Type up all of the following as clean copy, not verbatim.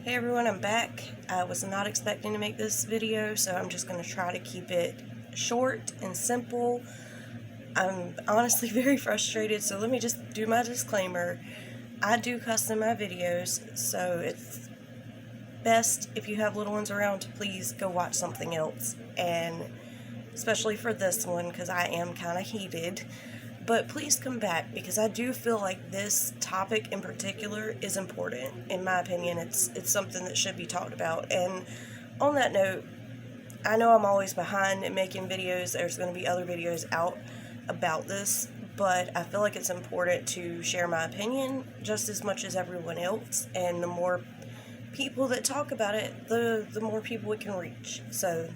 Hey everyone, I'm back. I was not expecting to make this video, so I'm just going to try to keep it short and simple. I'm honestly very frustrated, so let me just do my disclaimer. I do custom my videos, so it's best if you have little ones around to please go watch something else, and especially for this one because I am kind of heated. But please come back because I do feel like this topic in particular is important. In my opinion, it's something that should be talked about. And on that note, I know I'm always behind in making videos. There's going to be other videos out about this, but I feel like it's important to share my opinion just as much as everyone else. And the more people that talk about it, the more people it can reach. So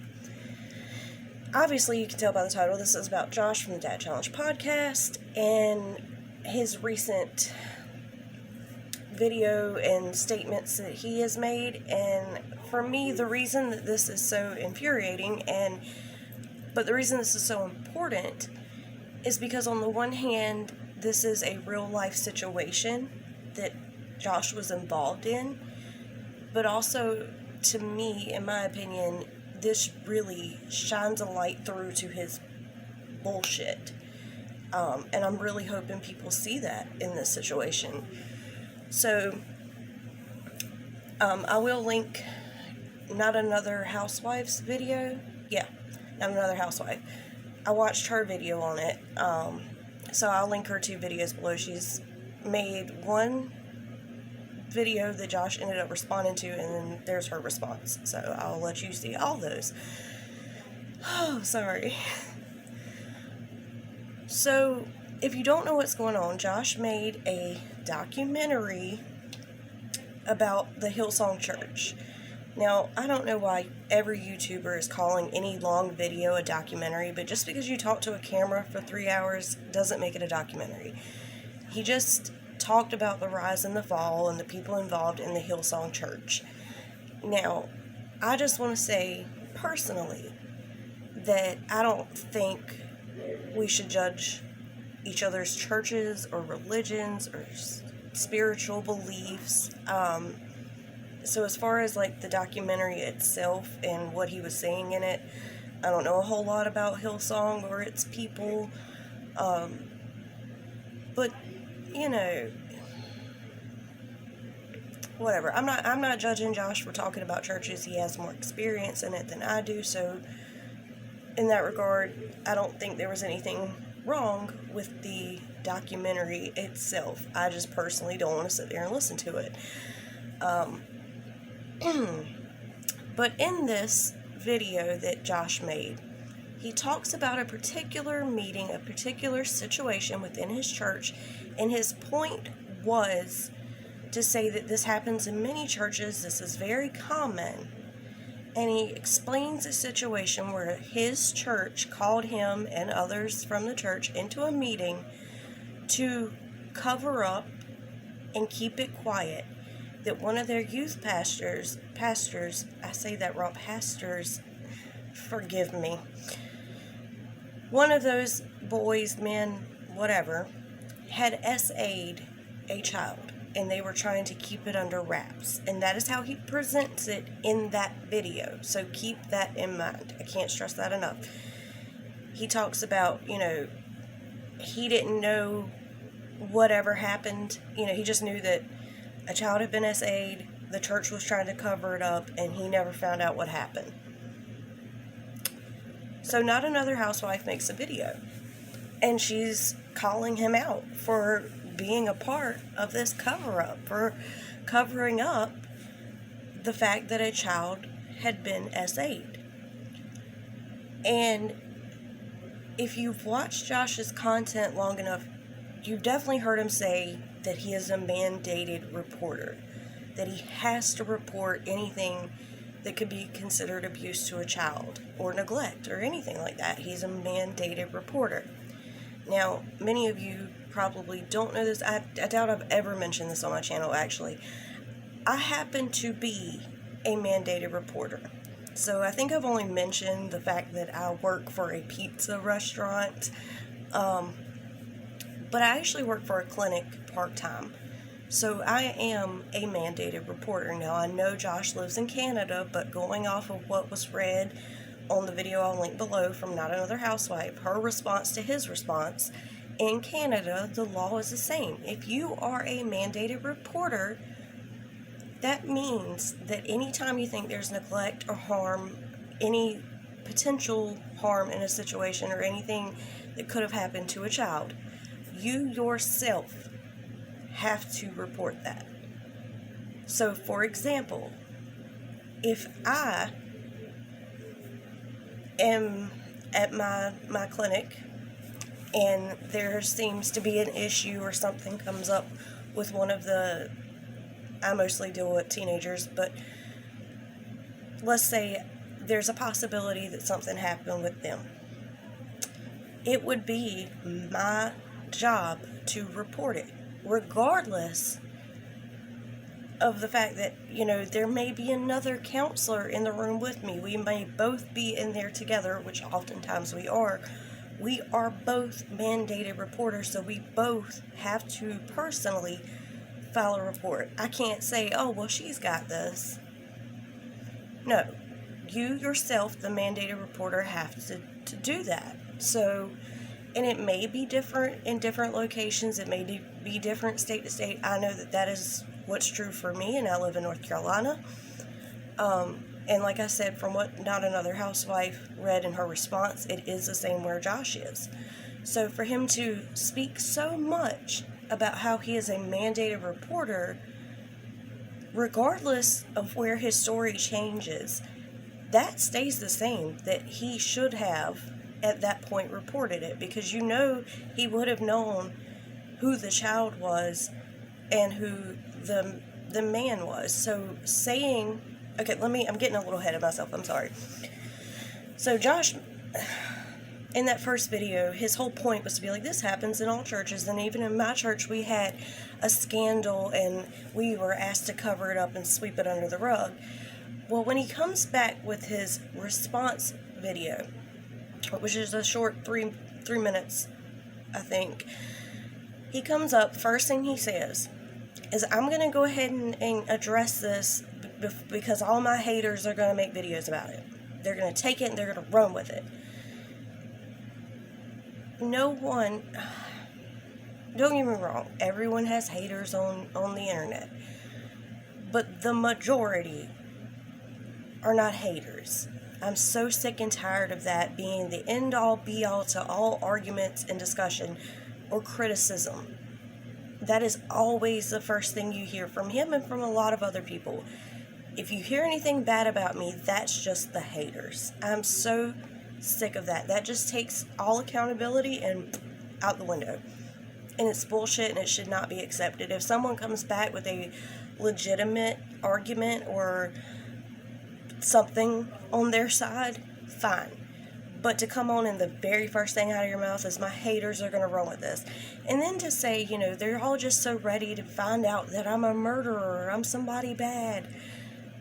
obviously, you can tell by the title, this is about Josh from the Dad Challenge podcast and his recent video and statements that he has made. And for me, the reason that this is so infuriating, but the reason this is so important is because on the one hand, this is a real life situation that Josh was involved in, but also, to me, in my opinion, this really shines a light through to his bullshit. And I'm really hoping people see that in this situation. So, I will link Not Another Housewife's video. Yeah, Not Another Housewife. I watched her video on it. So I'll link her 2 videos below. She's made one video that Josh ended up responding to, and then there's her response, so I'll let you see all those. Oh, sorry. So if you don't know what's going on, Josh made a documentary about the Hillsong Church. Now, I don't know why every YouTuber is calling any long video a documentary, but just because you talk to a camera for 3 hours doesn't make it a documentary. He just talked about the rise and the fall and the people involved in the Hillsong Church. Now, I just want to say personally that I don't think we should judge each other's churches or religions or spiritual beliefs. So as far as like the documentary itself and what he was saying in it, I don't know a whole lot about Hillsong or its people. But you know, whatever. I'm not judging Josh for talking about churches. He has more experience in it than I do, so in that regard, I don't think there was anything wrong with the documentary itself. I just personally don't want to sit there and listen to it. But in this video that Josh made, he talks about a particular meeting, a particular situation within his church, and his point was to say that this happens in many churches, this is very common, and he explains a situation where his church called him and others from the church into a meeting to cover up and keep it quiet, that one of their youth pastors, I say that wrong, pastors, forgive me, one of those boys, men, whatever, had SA'd a child, and they were trying to keep it under wraps. And that is how he presents it in that video. So keep that in mind. I can't stress that enough. He talks about, he didn't know whatever happened. He just knew that a child had been SA'd, the church was trying to cover it up, and he never found out what happened. So Not Another Housewife makes a video, and she's calling him out for being a part of this cover-up, for covering up the fact that a child had been SA'd. And if you've watched Josh's content long enough, you've definitely heard him say that he is a mandated reporter, that he has to report anything that could be considered abuse to a child or neglect or anything like that. He's a mandated reporter. Now, many of you probably don't know this. I doubt I've ever mentioned this on my channel, actually. I happen to be a mandated reporter. So I think I've only mentioned the fact that I work for a pizza restaurant. But I actually work for a clinic part-time. So I am a mandated reporter. Now, I know Josh lives in Canada, but going off of what was read on the video I'll link below from Not Another Housewife, her response to his response, in Canada, the law is the same. If you are a mandated reporter, that means that anytime you think there's neglect or harm, any potential harm in a situation or anything that could have happened to a child, you yourself have to report that. So, for example, if I am at my clinic and there seems to be an issue or something comes up with one of the, I mostly deal with teenagers, but let's say there's a possibility that something happened with them. It would be my job to report it, regardless of the fact that, there may be another counselor in the room with me. We may both be in there together, which oftentimes we are. We are both mandated reporters, so we both have to personally file a report. I can't say, oh, well, she's got this. No. You yourself, the mandated reporter, have to do that. So, and it may be different in different locations. It may be different state to state. I know that is what's true for me, and I live in North Carolina. And like I said, from what Not Another Housewife read in her response, it is the same where Josh is. So for him to speak so much about how he is a mandated reporter, regardless of where his story changes, that stays the same, that he should have at that point reported it, because he would have known who the child was and who the man was. So saying, okay, I'm getting a little ahead of myself, I'm sorry. So Josh, in that first video, his whole point was to be like, this happens in all churches, and even in my church we had a scandal and we were asked to cover it up and sweep it under the rug. Well, when he comes back with his response video, which is a short 3 minutes, I think, he comes up, first thing he says is, I'm going to go ahead and address this because all my haters are going to make videos about it. They're going to take it and they're going to run with it. No one, don't get me wrong, everyone has haters on the internet, but the majority are not haters. I'm so sick and tired of that being the end-all, be-all to all arguments and discussion or criticism. That is always the first thing you hear from him and from a lot of other people. If you hear anything bad about me, that's just the haters. I'm so sick of that. That just takes all accountability and out the window. And it's bullshit and it should not be accepted. If someone comes back with a legitimate argument or something on their side, fine. But to come on and the very first thing out of your mouth is, my haters are going to run with this. And then to say, they're all just so ready to find out that I'm a murderer or I'm somebody bad.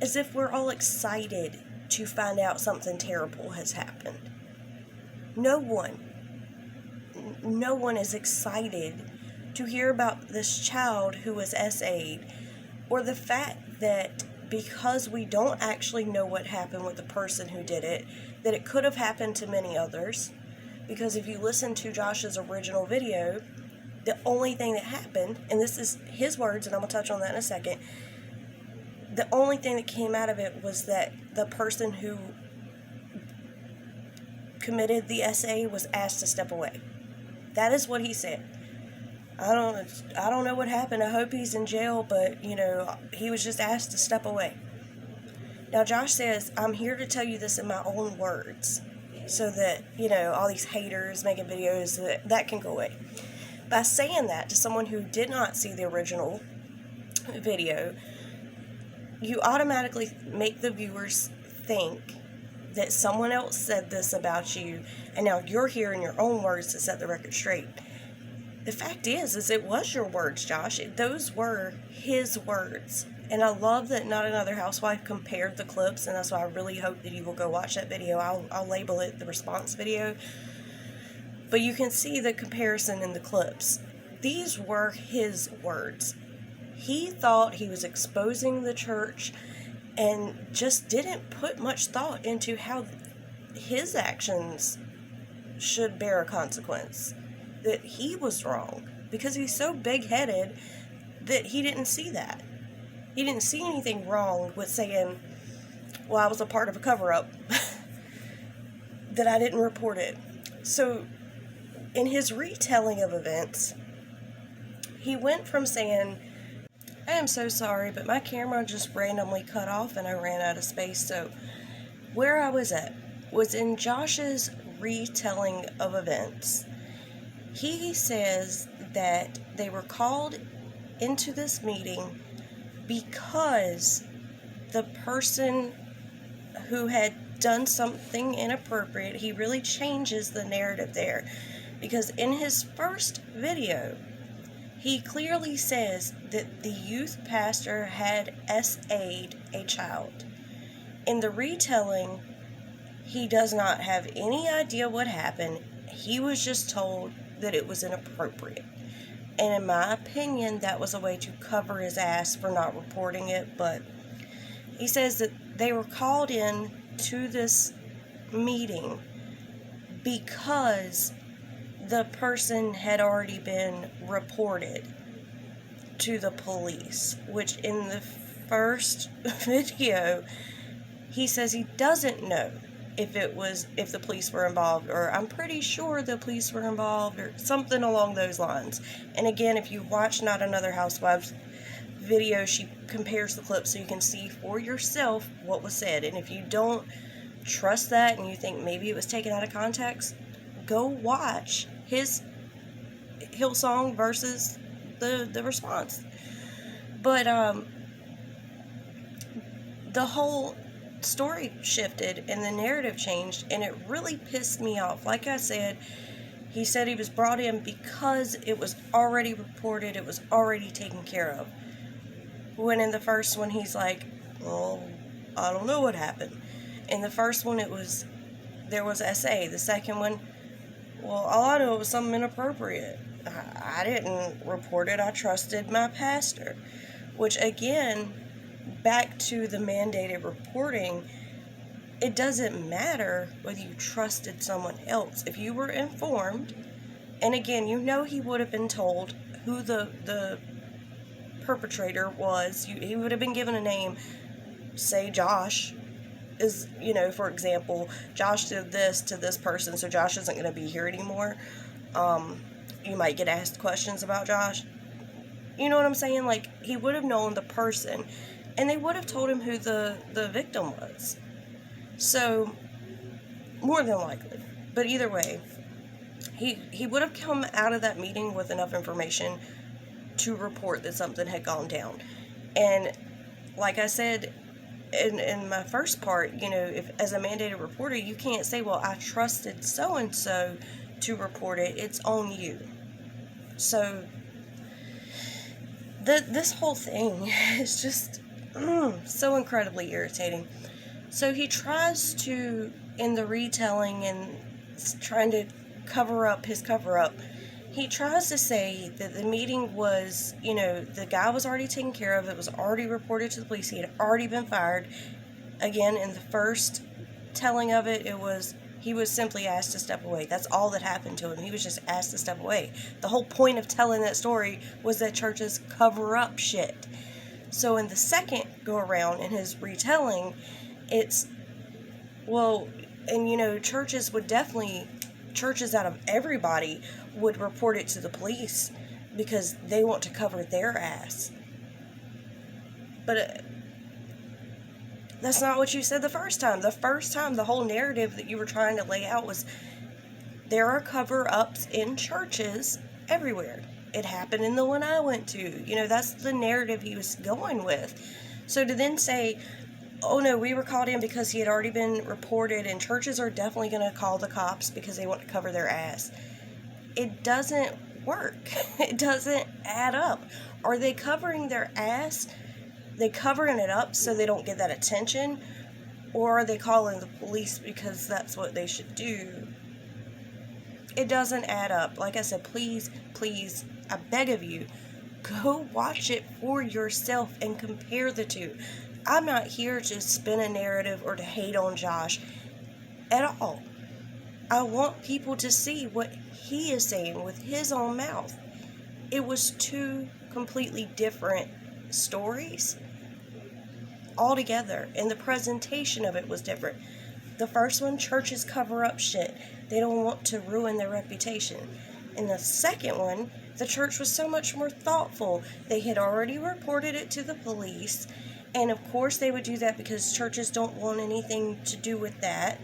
As if we're all excited to find out something terrible has happened. No one is excited to hear about this child who was SA'd, or the fact that because we don't actually know what happened with the person who did it, that it could have happened to many others. Because if you listen to Josh's original video, the only thing that happened, and this is his words, and I'm going to touch on that in a second, the only thing that came out of it was that the person who committed the SA was asked to step away. That is what he said. I don't know what happened. I hope he's in jail, but, he was just asked to step away. Now, Josh says, I'm here to tell you this in my own words, so that, all these haters making videos, that can go away. By saying that to someone who did not see the original video, you automatically make the viewers think that someone else said this about you, and now you're hearing your own words to set the record straight. The fact is it was your words, Josh. Those were his words. And I love that Not Another Housewife compared the clips, and that's why I really hope that you will go watch that video. I'll label it the response video. But you can see the comparison in the clips. These were his words. He thought he was exposing the church and just didn't put much thought into how his actions should bear a consequence. That he was wrong because he's so big-headed that he didn't see that. He didn't see anything wrong with saying, well, I was a part of a cover-up, that I didn't report it. So in his retelling of events, he went from saying, I am so sorry, but my camera just randomly cut off and I ran out of space. So where I was at was in Josh's retelling of events. He says that they were called into this meeting because the person who had done something inappropriate, he really changes the narrative there. Because in his first video, he clearly says that the youth pastor had SA'd a child. In the retelling, he does not have any idea what happened. He was just told that it was inappropriate. And in my opinion, that was a way to cover his ass for not reporting it. But he says that they were called in to this meeting because the person had already been reported to the police, which in the first video, he says he doesn't know if the police were involved, or I'm pretty sure the police were involved, or something along those lines. And again, if you watch Not Another Housewives video, she compares the clips so you can see for yourself what was said. And if you don't trust that and you think maybe it was taken out of context, go watch his Hillsong versus the response. But the whole story shifted and the narrative changed, and it really pissed me off. Like I said, he said he was brought in because it was already reported, it was already taken care of. When in the first one he's like, well, I don't know what happened. In the first one there was SA. The second one, well, all I know was something inappropriate. I didn't report it. I trusted my pastor. Which, again, back to the mandated reporting, it doesn't matter whether you trusted someone else. If you were informed, and again, he would have been told who the perpetrator was. He would have been given a name. Say Josh is, for example, Josh did this to this person, so Josh isn't going to be here anymore. You might get asked questions about Josh. You know what I'm saying? Like, he would have known the person, and they would have told him who the victim was. So, more than likely. But either way, he would have come out of that meeting with enough information to report that something had gone down. And like I said in my first part, if as a mandated reporter, you can't say, well, I trusted so-and-so to report it. It's on you. So this whole thing is just so incredibly irritating. So he tries to, in the retelling and trying to cover up his cover-up, he tries to say that the meeting was, the guy was already taken care of. It was already reported to the police. He had already been fired. Again, in the first telling of it, he was simply asked to step away. That's all that happened to him. He was just asked to step away. The whole point of telling that story was that churches cover up shit. So in the second go-around, in his retelling, it's, well, and churches out of everybody would report it to the police because they want to cover their ass. But that's not what you said the first time. The first time, the whole narrative that you were trying to lay out was there are cover-ups in churches everywhere. It happened in the one I went to. That's the narrative he was going with. So to then say, oh no, we were called in because he had already been reported, and churches are definitely going to call the cops because they want to cover their ass. It doesn't work. It doesn't add up. Are they covering their ass? They covering it up so they don't get that attention? Or are they calling the police because that's what they should do? It doesn't add up. Like I said, please, I beg of you, Go watch it for yourself and compare the two. I'm not here to spin a narrative or to hate on Josh at all. I want people to see what he is saying with his own mouth. It was two completely different stories altogether, and the presentation of it was different. The first one, churches cover up shit. They don't want to ruin their reputation. In the second one, the church was so much more thoughtful. They had already reported it to the police, and of course they would do that because churches don't want anything to do with that.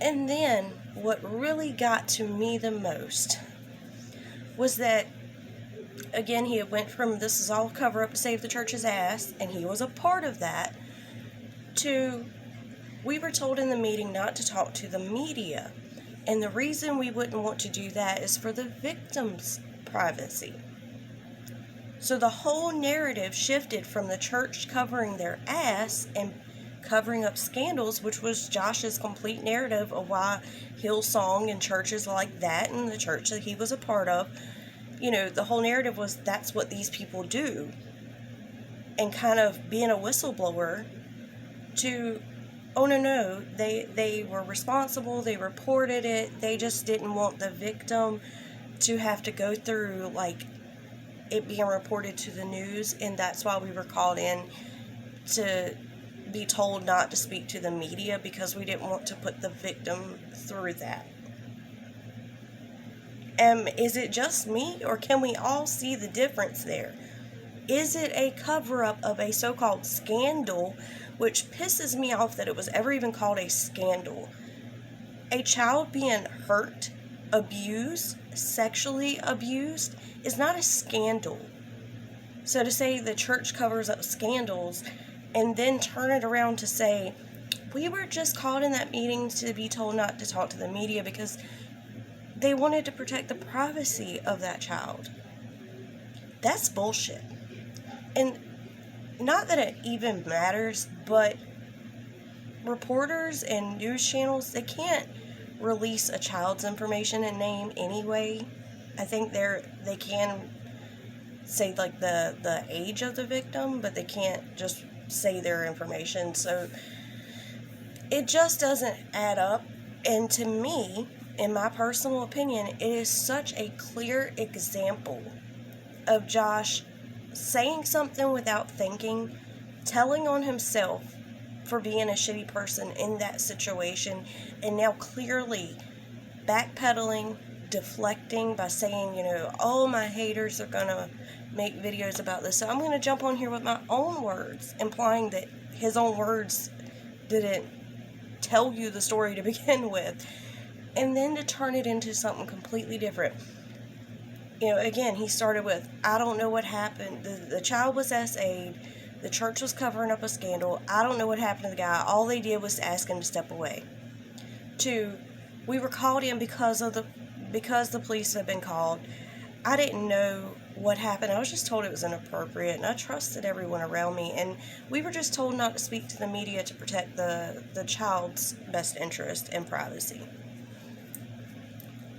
And then, what really got to me the most was that, again, he went from this is all cover up to save the church's ass, and he was a part of that, to we were told in the meeting not to talk to the media. And the reason we wouldn't want to do that is for the victim's privacy. So the whole narrative shifted from the church covering their ass and covering up scandals, which was Josh's complete narrative of why Hillsong and churches like that and the church that he was a part of, the whole narrative was that's what these people do. And kind of being a whistleblower to, oh no, they were responsible, they reported it, they just didn't want the victim to have to go through it being reported to the news, and that's why we were called in to be told not to speak to the media, because we didn't want to put the victim through that. Is it just me, or can we all see the difference there? Is it a cover-up of a so-called scandal, which pisses me off that it was ever even called a scandal? A child being hurt, abused, sexually abused is not a scandal. So to say the church covers up scandals and then turn it around to say, we were just called in that meeting to be told not to talk to the media because they wanted to protect the privacy of that child. That's bullshit. And not that it even matters, but reporters and news channels, they can't release a child's information and name anyway. I think they can say the age of the victim, but they can't just say their information. So it just doesn't add up. And to me, in my personal opinion, it is such a clear example of Josh saying something without thinking, telling on himself for being a shitty person in that situation, and now clearly backpedaling, deflecting by saying, oh, my haters are going to make videos about this, so I'm going to jump on here with my own words, implying that his own words didn't tell you the story to begin with, and then to turn it into something completely different. Again, he started with, I don't know what happened. The child was SA'd. The church was covering up a scandal. I don't know what happened to the guy. All they did was ask him to step away. To, we were called in because the police had been called. I didn't know what happened. I was just told it was inappropriate, and I trusted everyone around me. And we were just told not to speak to the media to protect the child's best interest and privacy.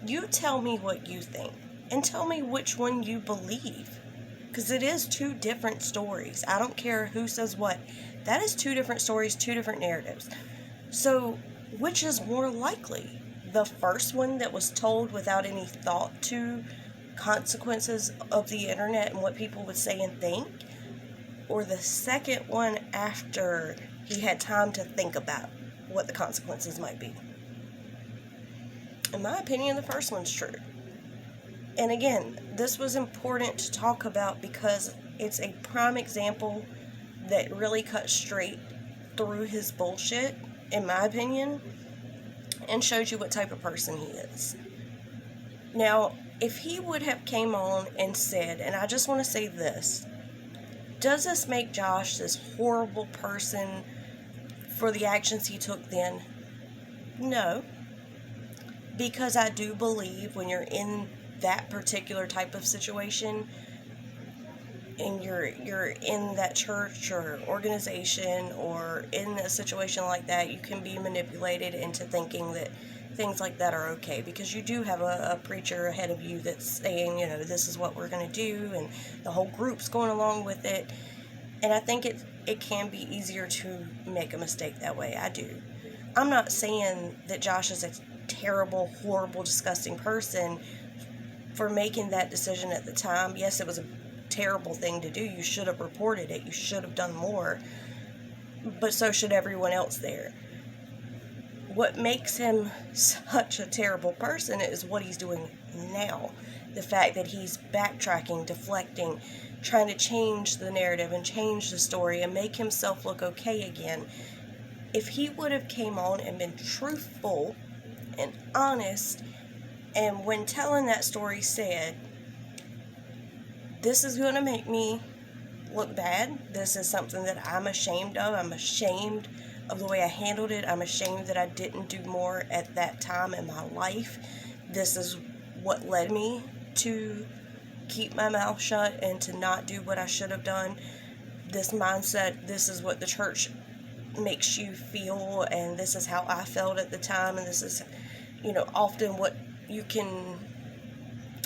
You tell me what you think, and tell me which one you believe. Because it is two different stories. I don't care who says what. That is two different stories, two different narratives. So, which is more likely? The first one that was told without any thought to consequences of the internet and what people would say and think? Or the second one after he had time to think about what the consequences might be? In my opinion, the first one's true. And again, this was important to talk about because it's a prime example that really cuts straight through his bullshit, in my opinion, and shows you what type of person he is. Now, if he would have came on and said, and I just want to say this, does this make Josh this horrible person for the actions he took then? No. Because I do believe when you're in that particular type of situation and you're in that church or organization or in a situation like that, you can be manipulated into thinking that things like that are okay, because you do have a preacher ahead of you that's saying, this is what we're going to do, and the whole group's going along with it. And I think it can be easier to make a mistake that way. I do. I'm not saying that Josh is a terrible, horrible, disgusting person for making that decision at the time. Yes, it was a terrible thing to do. You should have reported it. You should have done more. But so should everyone else there. What makes him such a terrible person is what he's doing now. The fact that he's backtracking, deflecting, trying to change the narrative and change the story and make himself look okay again. If he would have came on and been truthful and honest, and when telling that story said, this is going to make me look bad, this is something that I'm ashamed of, I'm ashamed of the way I handled it, I'm ashamed that I didn't do more at that time in my life, this is what led me to keep my mouth shut and to not do what I should have done, this mindset, this is what the church makes you feel, and this is how I felt at the time, and this is, often what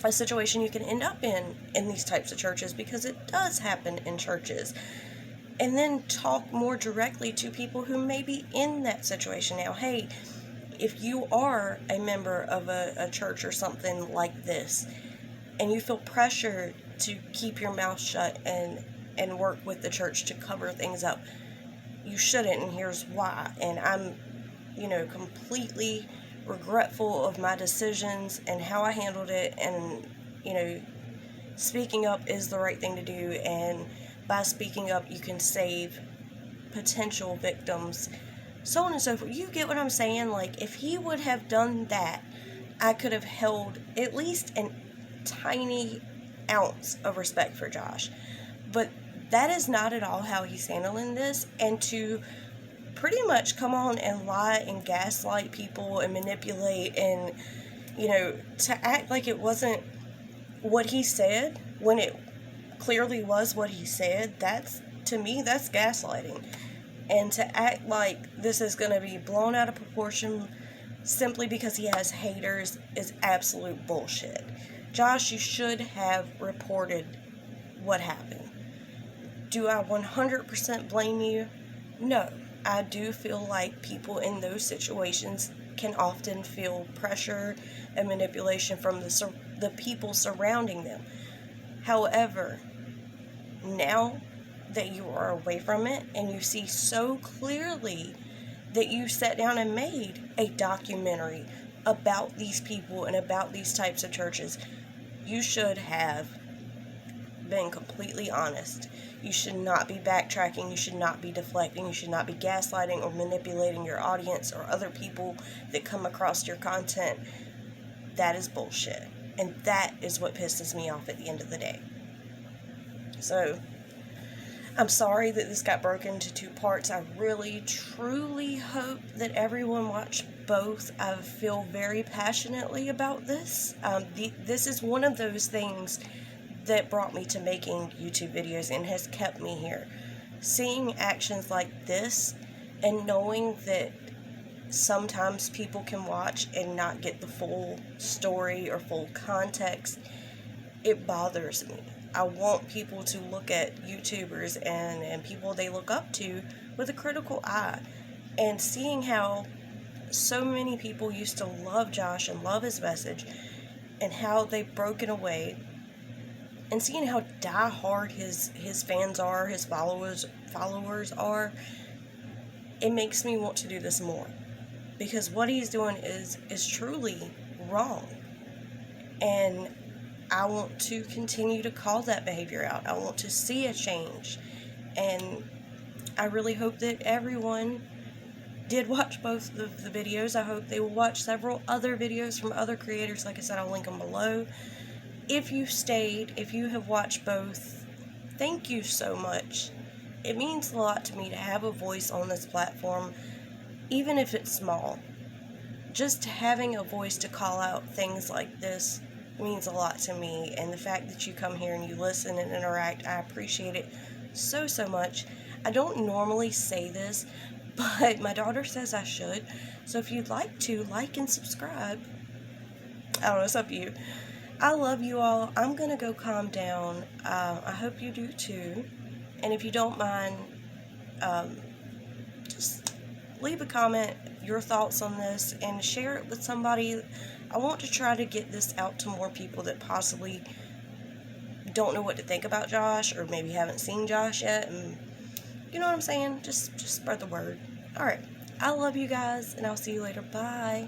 a situation you can end up in these types of churches, because it does happen in churches. And then talk more directly to people who may be in that situation now. Hey, if you are a member of a church or something like this, and you feel pressure to keep your mouth shut and work with the church to cover things up, you shouldn't, and here's why. And I'm, completely regretful of my decisions and how I handled it, and, speaking up is the right thing to do, and by speaking up, you can save potential victims, so on and so forth. You get what I'm saying? Like, if he would have done that, I could have held at least a tiny ounce of respect for Josh. But that is not at all how he's handling this, and to pretty much come on and lie and gaslight people and manipulate and, to act like it wasn't what he said when it clearly was what he said, to me, that's gaslighting. And to act like this is going to be blown out of proportion simply because he has haters is absolute bullshit. Josh, you should have reported what happened. Do I 100% blame you? No. I do feel like people in those situations can often feel pressure and manipulation from the people surrounding them. However, now that you are away from it and you see so clearly that you sat down and made a documentary about these people and about these types of churches, you should have been completely honest. You should not be backtracking, you should not be deflecting, you should not be gaslighting or manipulating your audience or other people that come across your content. That is bullshit. And that is what pisses me off at the end of the day. So, I'm sorry that this got broken into 2 parts. I really, truly hope that everyone watched both. I feel very passionately about this. This is one of those things that brought me to making YouTube videos and has kept me here. Seeing actions like this and knowing that sometimes people can watch and not get the full story or full context, it bothers me. I want people to look at YouTubers and people they look up to with a critical eye. And seeing how so many people used to love Josh and love his message, and how they've broken away, and seeing how die-hard his fans are, his followers are, it makes me want to do this more. Because what he's doing is truly wrong. And I want to continue to call that behavior out. I want to see a change. And I really hope that everyone did watch both of the videos. I hope they will watch several other videos from other creators. Like I said, I'll link them below. If you stayed, if you have watched both, thank you so much. It means a lot to me to have a voice on this platform, even if it's small. Just having a voice to call out things like this means a lot to me, and the fact that you come here and you listen and interact, I appreciate it so much. I don't normally say this, but my daughter says I should. So if you'd like to, like and subscribe. I don't know, it's up to you. I love you all. I'm going to go calm down. I hope you do too. And if you don't mind, just leave a comment, your thoughts on this, and share it with somebody. I want to try to get this out to more people that possibly don't know what to think about Josh, or maybe haven't seen Josh yet, and you know what I'm saying? Just spread the word. Alright, I love you guys, and I'll see you later. Bye.